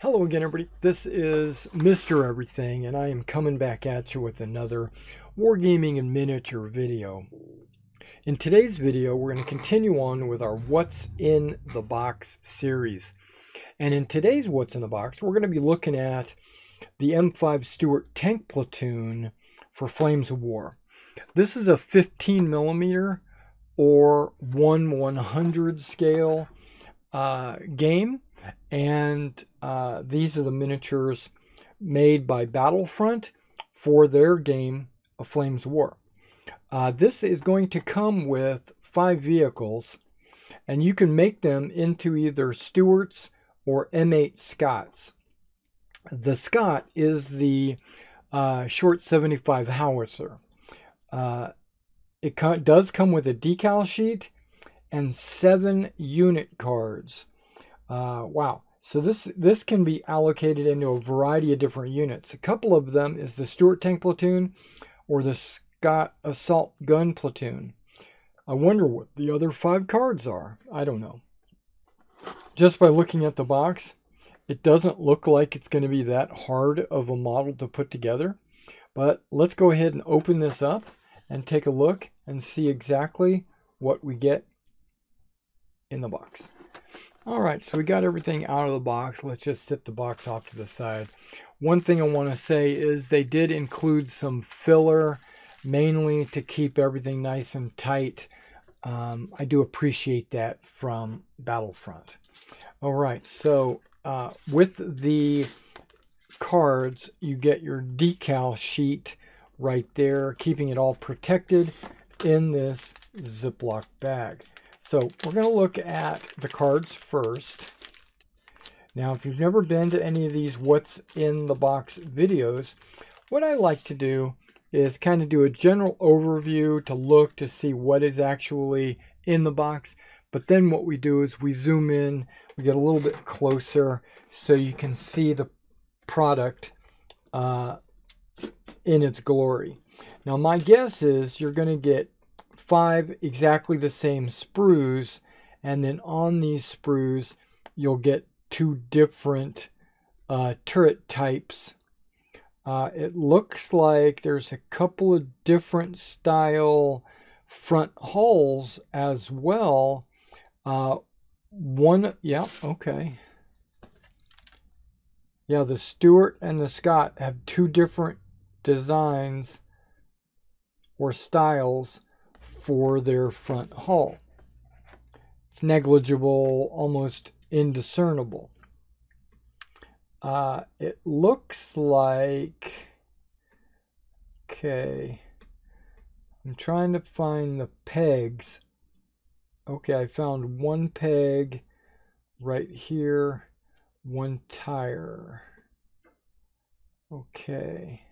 Hello again, everybody. This is Mr. Everything, and I am coming back at you with another Wargaming and Miniature video. In today's video, we're going to continue on with our What's in the Box series. And in today's What's in the Box, we're going to be looking at the M5 Stuart tank platoon for Flames of War. This is a 15 millimeter or 1/100 scale game. And these are the miniatures made by Battlefront for their game of Flames of War. This is going to come with 5 vehicles, and you can make them into either Stuarts or M8 Scotts. The Scott is the short 75 howitzer. It does come with a decal sheet and 7 unit cards. Wow. So this can be allocated into a variety of different units. A couple of them is the Stuart Tank Platoon or the Scott Assault Gun Platoon. I wonder what the other 5 cards are. I don't know. Just by looking at the box, it doesn't look like it's going to be that hard of a model to put together. But let's go ahead and open this up and take a look and see exactly what we get in the box. Alright, so we got everything out of the box. Let's just set the box off to the side. One thing I want to say is they did include some filler, mainly to keep everything nice and tight. I do appreciate that from Battlefront. Alright, so with the cards, you get your decal sheet right there, keeping it all protected in this Ziploc bag. So we're going to look at the cards first. Now, if you've never been to any of these What's in the Box videos, what I like to do is kind of do a general overview to look to see what is actually in the box. But then what we do is we zoom in, we get a little bit closer so you can see the product in its glory. Now, my guess is you're going to get 5 exactly the same sprues, and then on these sprues you'll get 2 different turret types. It looks like there's a couple of different style front hulls as well. Yeah, okay. Yeah, the Stuart and the Scott have 2 different designs or styles for their front hull. It's negligible, almost indiscernible. It looks like, okay, I'm trying to find the pegs. Okay, I found 1 peg right here, 1 tire. Okay.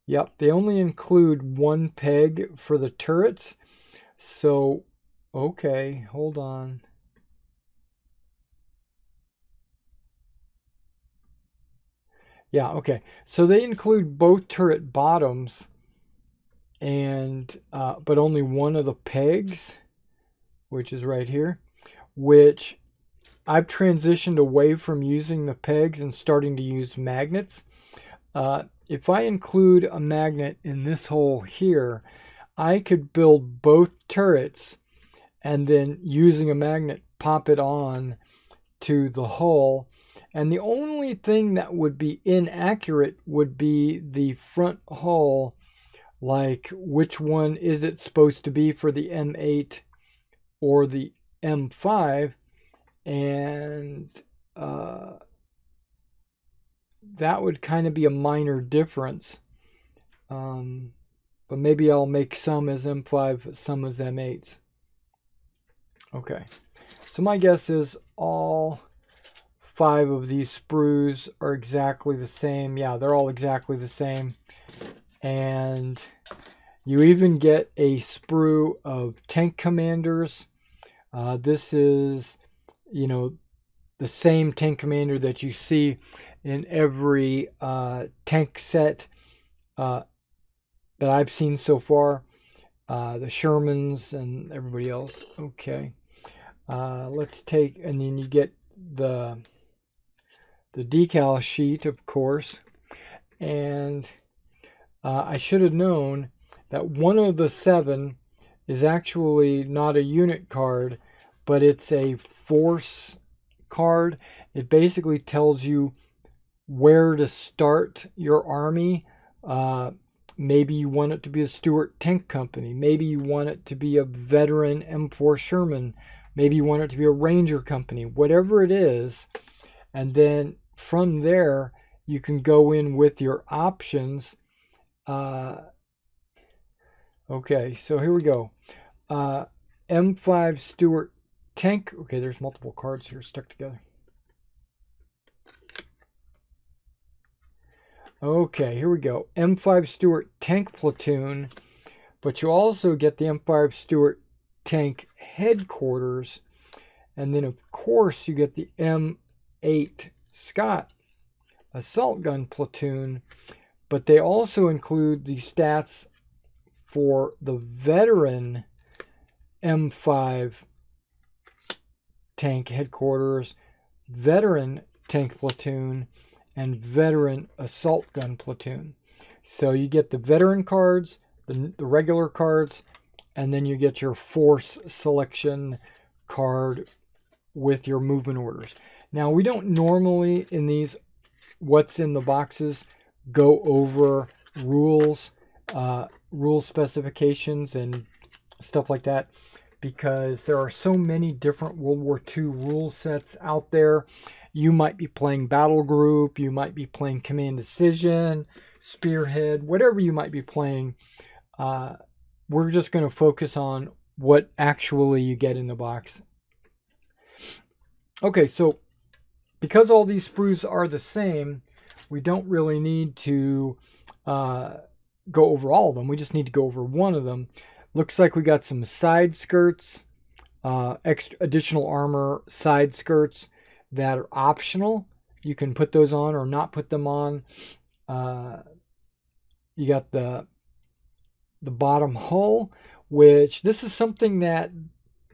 Yep, they only include 1 peg for the turrets. So, okay, hold on. Yeah, okay. So they include both turret bottoms, and but only 1 of the pegs, which is right here, which I've transitioned away from using the pegs and starting to use magnets. If I include a magnet in this hole here, I could build both turrets and then using a magnet pop it on to the hull. And the only thing that would be inaccurate would be the front hull, like which one is it supposed to be for the M8 or the M5, and that would kind of be a minor difference. But maybe I'll make some as M5, some as M8s. Okay, so my guess is all 5 of these sprues are exactly the same. Yeah, they're all exactly the same. And you even get a sprue of tank commanders. This is, you know, the same tank commander that you see in every tank set that I've seen so far. The Shermans and everybody else. Okay. Let's take, and then you get the decal sheet, of course. And I should have known that one of the 7 is actually not a unit card, but it's a force card. It basically tells you where to start your army. Maybe you want it to be a Stuart tank company. Maybe you want it to be a veteran M4 Sherman. Maybe you want it to be a Ranger company. Whatever it is. And then from there, you can go in with your options. Okay, so here we go. M5 Stuart tank. Okay, there's multiple cards here stuck together. Okay, here we go. M5 Stuart tank platoon, but you also get the M5 Stuart tank headquarters, and then of course you get the M8 Scott assault gun platoon, but they also include the stats for the veteran M5 tank headquarters, veteran tank platoon, and veteran assault gun platoon. So you get the veteran cards, the regular cards, and then you get your force selection card with your movement orders. Now, we don't normally in these what's in the boxes go over rules, rule specifications and stuff like that, because there are so many different World War II rule sets out there. You might be playing Battle Group, you might be playing Command Decision, Spearhead, whatever you might be playing. We're just going to focus on what actually you get in the box. Okay, so because all these sprues are the same, we don't really need to go over all of them. We just need to go over one of them. Looks like we got some side skirts, extra additional armor side skirts that are optional. You can put those on or not put them on. You got the bottom hull, which this is something that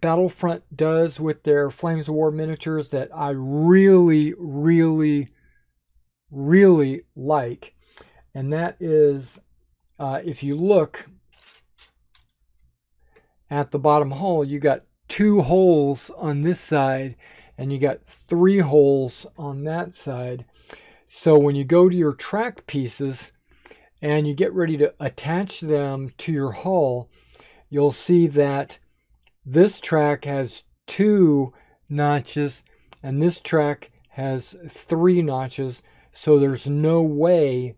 Battlefront does with their Flames of War miniatures that I really, really, really like. And that is, if you look at the bottom hull, you got 2 holes on this side and you got 3 holes on that side. So when you go to your track pieces and you get ready to attach them to your hull, you'll see that this track has 2 notches and this track has 3 notches. So there's no way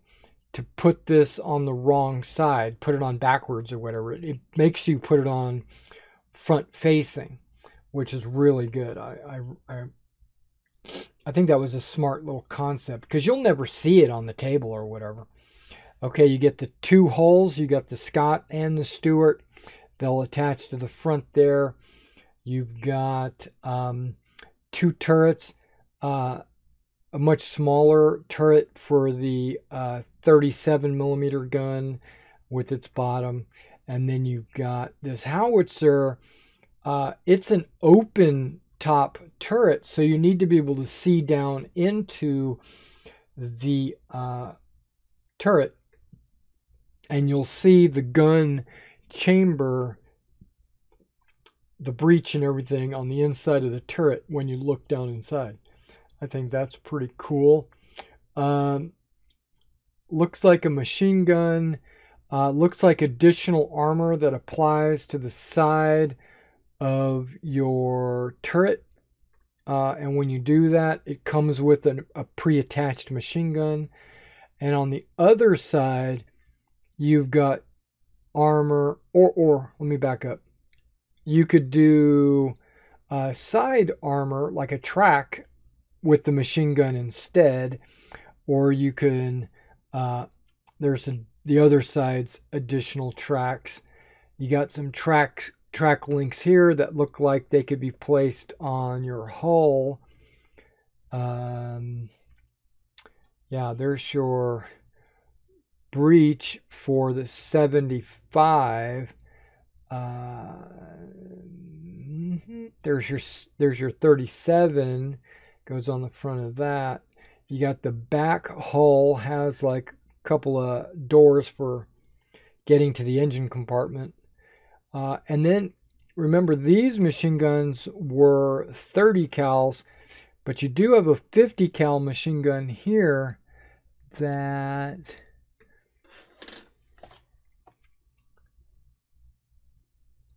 to put this on the wrong side, put it on backwards or whatever. It makes you put it on front facing, which is really good. I think that was a smart little concept because you'll never see it on the table or whatever. Okay, you get the 2 holes. You got the Scott and the Stuart. They'll attach to the front there. You've got 2 turrets, a much smaller turret for the 37 millimeter gun with its bottom. And then you've got this howitzer. It's an open top turret, so you need to be able to see down into the turret. And you'll see the gun chamber, the breech and everything on the inside of the turret when you look down inside. I think that's pretty cool. Looks like a machine gun. Looks like additional armor that applies to the side of your turret. And when you do that, it comes with a pre-attached machine gun. And on the other side, you've got armor, or let me back up. You could do side armor, like a track with the machine gun instead, or you can, there's the other side's additional tracks. You got some track links here that look like they could be placed on your hull. Yeah, there's your breech for the 75. There's your 37, goes on the front of that. You got the back hull has like a couple of doors for getting to the engine compartment. And then remember, these machine guns were 30 cals, but you do have a 50 cal machine gun here that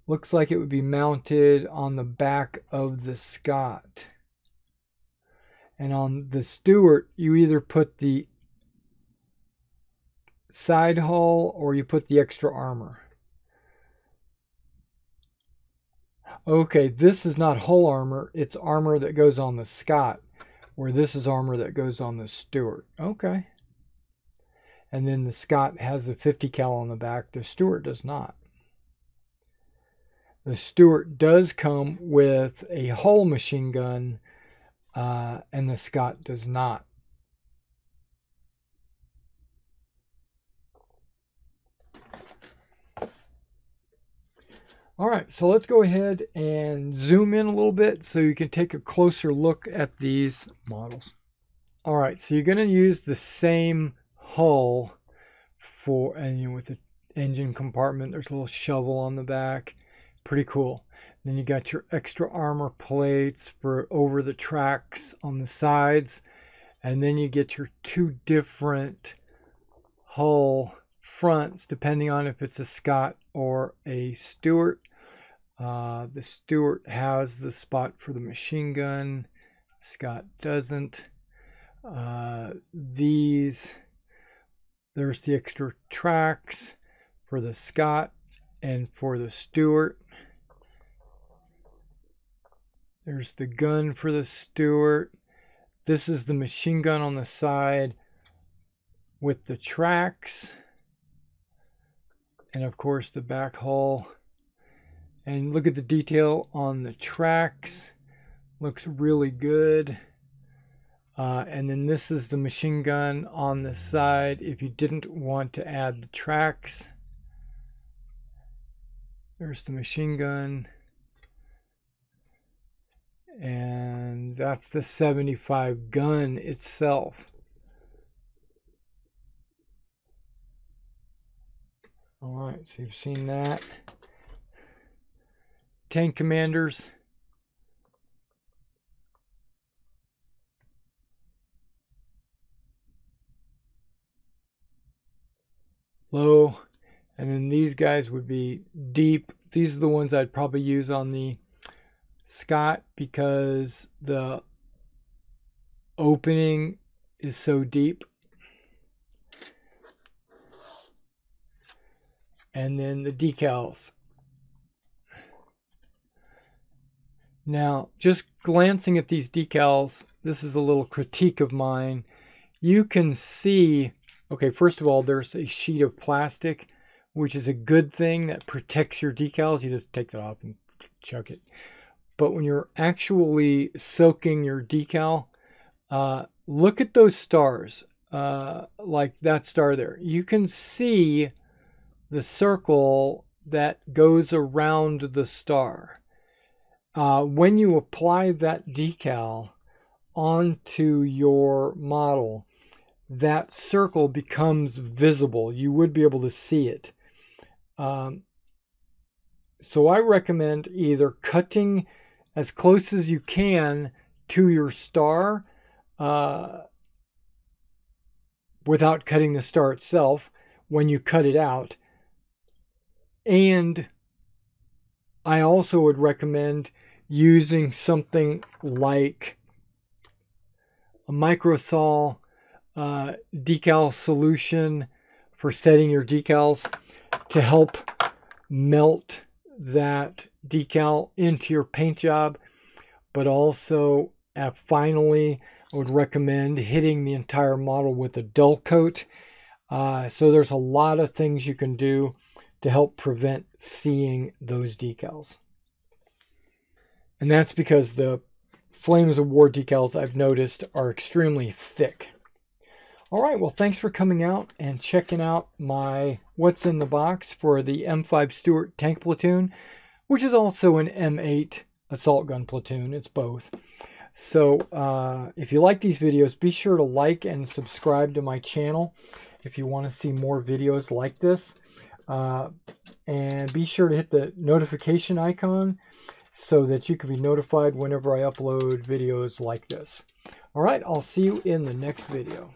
looks like it would be mounted on the back of the Scott. And on the Stuart, you either put the side hull or you put the extra armor. Okay, this is not hull armor, it's armor that goes on the Scott, where this is armor that goes on the Stuart. Okay. And then the Scott has a 50 cal on the back, the Stuart does not. The Stuart does come with a hull machine gun, and the Scott does not. All right, so let's go ahead and zoom in a little bit so you can take a closer look at these models. All right, so you're going to use the same hull for, and you know, with the engine compartment, there's a little shovel on the back. Pretty cool. Then you got your extra armor plates for over the tracks on the sides. And then you get your two different hull fronts, depending on if it's a Scott or a Stuart. The Stuart has the spot for the machine gun. Scott doesn't. There's the extra tracks for the Scott and for the Stuart. There's the gun for the Stuart. This is the machine gun on the side with the tracks. And of course the back hull. And look at the detail on the tracks. Looks really good. And then this is the machine gun on the side if you didn't want to add the tracks. There's the machine gun. And that's the 75 gun itself. All right, so you've seen that. Tank commanders. Low. And then these guys would be deep. These are the ones I'd probably use on the Scott because the opening is so deep. And then the decals. Now, just glancing at these decals, this is a little critique of mine. You can see, okay, first of all, there's a sheet of plastic, which is a good thing that protects your decals. You just take that off and chuck it. But when you're actually soaking your decal, look at those stars, like that star there. You can see the circle that goes around the star. When you apply that decal onto your model, that circle becomes visible. You would be able to see it. So I recommend either cutting as close as you can to your star without cutting the star itself when you cut it out. And I also would recommend using something like a microsol decal solution for setting your decals to help melt that decal into your paint job. But also finally, I would recommend hitting the entire model with a dull coat. So there's a lot of things you can do to help prevent seeing those decals. And that's because the Flames of War decals I've noticed are extremely thick. All right, well, thanks for coming out and checking out my what's in the box for the M5 Stuart tank platoon, which is also an M8 assault gun platoon. It's both. So if you like these videos, be sure to like and subscribe to my channel if you want to see more videos like this. And be sure to hit the notification icon so that you can be notified whenever I upload videos like this. All right, I'll see you in the next video.